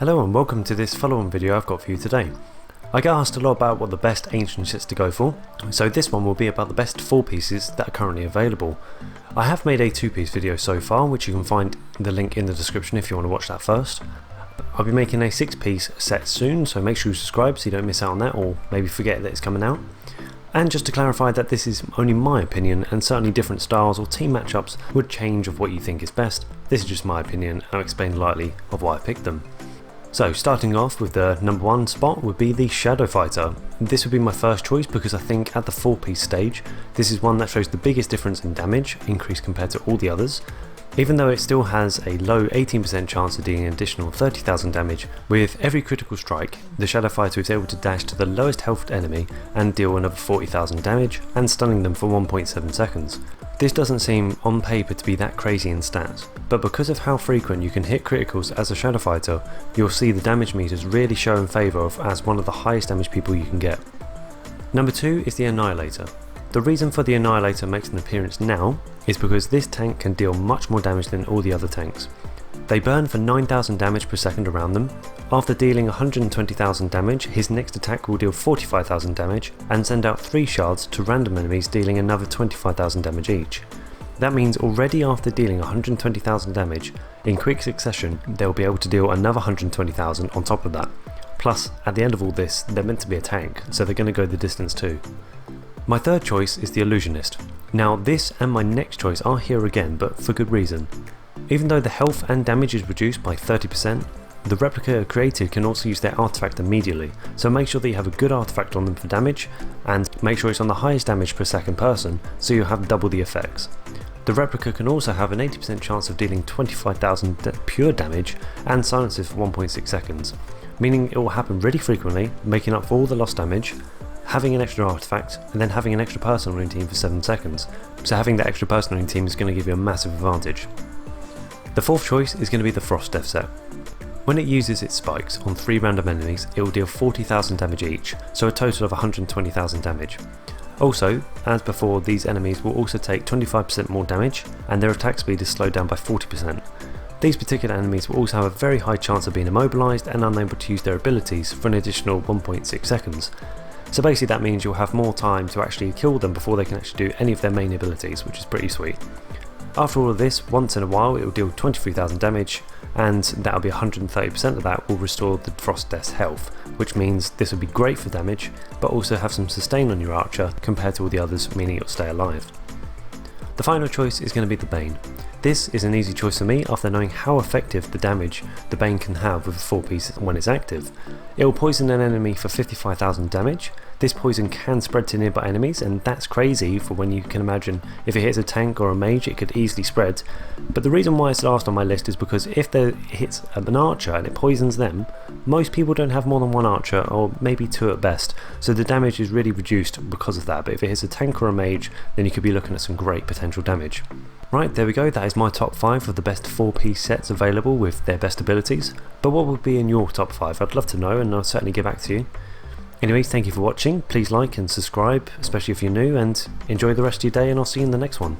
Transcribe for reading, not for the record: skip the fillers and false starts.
Hello and welcome to this follow-on video I've got for you today. I get asked a lot about what the best ancient sets to go for, so this one will be about the best 4 pieces that are currently available. I have made a 2-piece video so far, which you can find the link in the description if you want to watch that first. I'll be making a 6-piece set soon, so make sure you subscribe so you don't miss out on that, or maybe forget that it's coming out. And just to clarify that this is only my opinion, and certainly different styles or team matchups would change of what you think is best. This is just my opinion, and I'll explain lightly of why I picked them. So starting off with the number 1 spot would be the Shadow Fighter. This would be my first choice because I think at the 4-piece stage this is one that shows the biggest difference in damage increase compared to all the others. Even though it still has a low 18% chance of dealing an additional 30,000 damage, with every critical strike the Shadow Fighter is able to dash to the lowest health enemy and deal another 40,000 damage and stunning them for 1.7 seconds. This doesn't seem on paper to be that crazy in stats, but because of how frequent you can hit criticals as a Shadow Fighter, you'll see the damage meters really show in favour of as one of the highest damage people you can get. Number 2 is the Annihilator. The reason for the Annihilator makes an appearance now is because this tank can deal much more damage than all the other tanks. They burn for 9,000 damage per second around them. After dealing 120,000 damage, his next attack will deal 45,000 damage and send out 3 shards to random enemies dealing another 25,000 damage each. That means already after dealing 120,000 damage, in quick succession they'll be able to deal another 120,000 on top of that. Plus, at the end of all this, they're meant to be a tank, so they're going to go the distance too. My third choice is the Illusionist. Now this and my next choice are here again, but for good reason. Even though the health and damage is reduced by 30%, the replica created can also use their artifact immediately, so make sure that you have a good artifact on them for damage, and make sure it's on the highest damage per second person, so you'll have double the effects. The replica can also have an 80% chance of dealing 25,000 pure damage and silences for 1.6 seconds, meaning it will happen really frequently, making up for all the lost damage, having an extra artifact, and then having an extra person on your team for 7 seconds, so having that extra person on your team is going to give you a massive advantage. The 4th choice is going to be the Frost Death set. When it uses its spikes on 3 random enemies, it will deal 40,000 damage each, so a total of 120,000 damage. Also, as before, these enemies will also take 25% more damage, and their attack speed is slowed down by 40%. These particular enemies will also have a very high chance of being immobilized and unable to use their abilities for an additional 1.6 seconds. So basically that means you'll have more time to actually kill them before they can actually do any of their main abilities, which is pretty sweet. After all of this, once in a while it will deal 23,000 damage, and that will be 130% of that will restore the Frost Death's health, which means this will be great for damage, but also have some sustain on your archer compared to all the others, meaning it'll stay alive. The final choice is going to be the Bane. This is an easy choice for me after knowing how effective the damage the Bane can have with a 4-piece when it's active. It will poison an enemy for 55,000 damage. This poison can spread to nearby enemies, and that's crazy for when you can imagine if it hits a tank or a mage it could easily spread. But the reason why it's last on my list is because if it hits an archer and it poisons them, most people don't have more than 1 archer, or maybe 2 at best, so the damage is really reduced because of that. But if it hits a tank or a mage, then you could be looking at some great potential damage. Right, there we go, that is my top 5 of the best 4-piece sets available with their best abilities. But what would be in your top 5? I'd love to know, and I'll certainly get back to you. Anyways, thank you for watching, please like and subscribe, especially if you're new, and enjoy the rest of your day, and I'll see you in the next one.